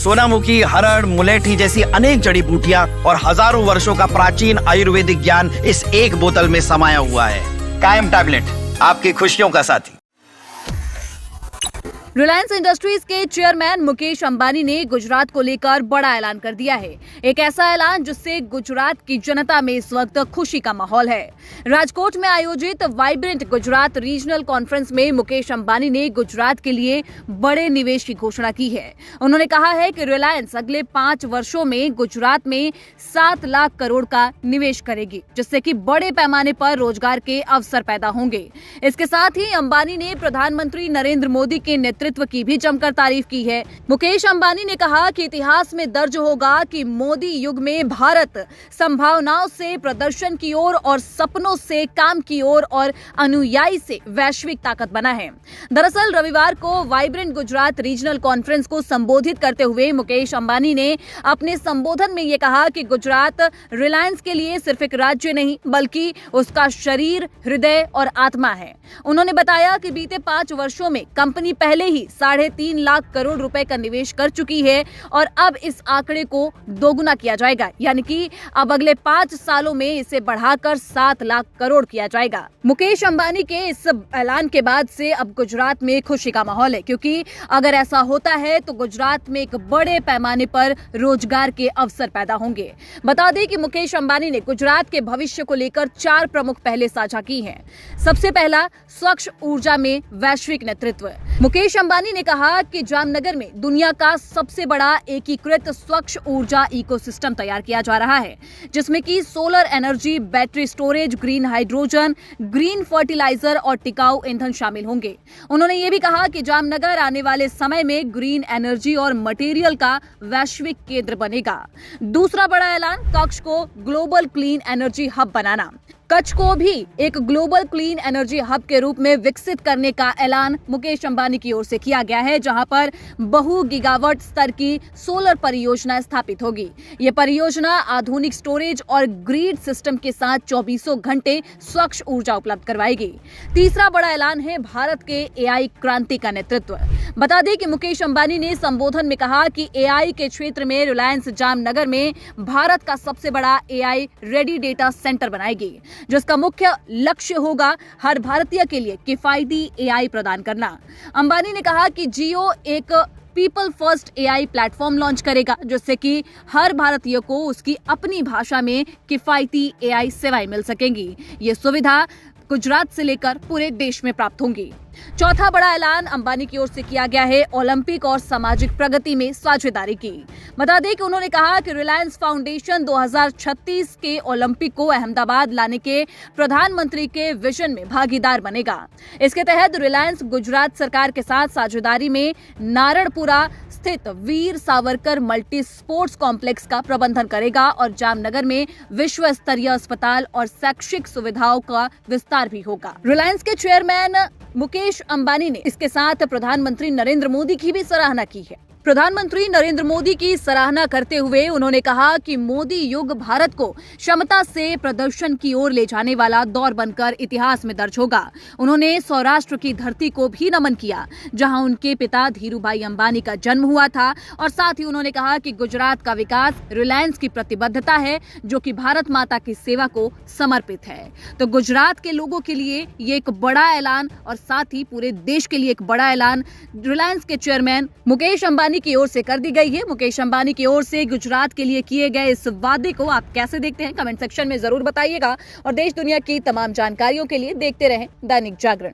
सोनामुखी, हरड़, मुलेठी जैसी अनेक जड़ी बूटियां और हजारों वर्षों का प्राचीन आयुर्वेदिक ज्ञान इस एक बोतल में समाया हुआ है। कायम टैबलेट, आपकी खुशियों का साथी। रिलायंस इंडस्ट्रीज के चेयरमैन मुकेश अंबानी ने गुजरात को लेकर बड़ा ऐलान कर दिया है। एक ऐसा ऐलान जिससे गुजरात की जनता में इस वक्त खुशी का माहौल है। राजकोट में आयोजित वाइब्रेंट गुजरात रीजनल कॉन्फ्रेंस में मुकेश अंबानी ने गुजरात के लिए बड़े निवेश की घोषणा की है। उन्होंने कहा है कि रिलायंस अगले 5 वर्षों में गुजरात में 7 लाख करोड़ का निवेश करेगी, जिससे कि बड़े पैमाने पर रोजगार के अवसर पैदा होंगे। इसके साथ ही अंबानी ने प्रधानमंत्री नरेंद्र मोदी के नेतृत्व की भी जमकर तारीफ की है। मुकेश अंबानी ने कहा कि इतिहास में दर्ज होगा कि मोदी युग में भारत संभावनाओं से प्रदर्शन की ओर और सपनों से काम की ओर और अनुयायी से वैश्विक ताकत बना है। दरअसल रविवार को वाइब्रेंट गुजरात रीजनल कॉन्फ्रेंस को संबोधित करते हुए मुकेश अंबानी ने अपने संबोधन में ये कहा कि गुजरात रिलायंस के लिए सिर्फ एक राज्य नहीं बल्कि उसका शरीर, हृदय और आत्मा है। उन्होंने बताया कि बीते 5 वर्षों में कंपनी पहले ही 3.5 लाख करोड़ रुपए का निवेश कर चुकी है और अब इस आंकड़े को दोगुना किया जाएगा, यानी कि अब अगले 5 सालों में इसे बढ़ाकर 7 लाख करोड़ किया जाएगा। मुकेश अंबानी के इस ऐलान के बाद से अब गुजरात में खुशी का माहौल है, क्योंकि अगर ऐसा होता है तो गुजरात में एक बड़े पैमाने पर रोजगार के अवसर पैदा होंगे। बता दें कि मुकेश अंबानी ने गुजरात के भविष्य को लेकर 4 प्रमुख पहले साझा की हैं। सबसे पहला, स्वच्छ ऊर्जा में वैश्विक नेतृत्व। मुकेश अंबानी ने कहा कि जामनगर में दुनिया का सबसे बड़ा एकीकृत स्वच्छ ऊर्जा इकोसिस्टम तैयार किया जा रहा है, जिसमें कि solar energy, battery storage, green hydrogen, green fertiliser और टिकाऊ ईंधन शामिल होंगे। उन्होंने ये भी कहा कि जामनगर आने वाले समय में ग्रीन एनर्जी और मटेरियल का वैश्विक केंद्र बनेगा। दूसरा बड़ा ऐलान, कच्छ को ग्लोबल क्लीन एनर्जी हब बनाना। कच्छ को भी एक ग्लोबल क्लीन एनर्जी हब के रूप में विकसित करने का ऐलान मुकेश अंबानी की ओर से किया गया है, जहां पर बहु गीगावाट स्तर की सोलर परियोजना स्थापित होगी। ये परियोजना आधुनिक स्टोरेज और ग्रिड सिस्टम के साथ 24 घंटे स्वच्छ ऊर्जा उपलब्ध करवाएगी। तीसरा बड़ा ऐलान है भारत के एआई क्रांति का नेतृत्व। बता दें कि मुकेश अंबानी ने संबोधन में कहा कि एआई के क्षेत्र में रिलायंस जामनगर में भारत का सबसे बड़ा एआई रेडी डेटा सेंटर बनाएगी, जिसका मुख्य लक्ष्य होगा हर भारतीय के लिए किफायती एआई प्रदान करना। अंबानी ने कहा कि जियो एक people first AI platform launch करेगा, जिससे कि हर भारतीय को उसकी अपनी भाषा में किफायती एआई सेवाएं मिल सकेंगी। ये सुविधा गुजरात से लेकर पूरे देश में प्राप्त होंगी। चौथा बड़ा ऐलान अंबानी की ओर से किया गया है ओलंपिक और सामाजिक प्रगति में साझेदारी की। बता दें कि उन्होंने कहा कि रिलायंस फाउंडेशन 2036 के ओलंपिक को अहमदाबाद लाने के प्रधानमंत्री के विजन में भागीदार बनेगा। इसके तहत रिलायंस गुजरात सरकार के साथ साझेदारी में नारणपुरा स्थित Veer Savarkar multi sports complex का प्रबंधन करेगा और जामनगर में विश्व स्तरीय अस्पताल और शैक्षिक सुविधाओं का विस्तार भी होगा। रिलायंस के चेयरमैन मुकेश अंबानी ने इसके साथ प्रधानमंत्री नरेंद्र मोदी की भी सराहना की है। प्रधानमंत्री नरेंद्र मोदी की सराहना करते हुए उन्होंने कहा कि मोदी युग भारत को क्षमता से प्रदर्शन की ओर ले जाने वाला दौर बनकर इतिहास में दर्ज होगा। उन्होंने सौराष्ट्र की धरती को भी नमन किया, जहां उनके पिता धीरूभाई अंबानी का जन्म हुआ था, और साथ ही उन्होंने कहा कि गुजरात का विकास रिलायंस की प्रतिबद्धता है, जो कि भारत माता की सेवा को समर्पित है। तो गुजरात के लोगों के लिए ये एक बड़ा ऐलान और साथ ही पूरे देश के लिए एक बड़ा ऐलान रिलायंस के चेयरमैन मुकेश अंबानी की ओर से कर दी गई है। मुकेश अंबानी की ओर से गुजरात के लिए किए गए इस वादे को आप कैसे देखते हैं, कमेंट सेक्शन में जरूर बताइएगा और देश दुनिया की तमाम जानकारियों के लिए देखते रहें दैनिक जागरण।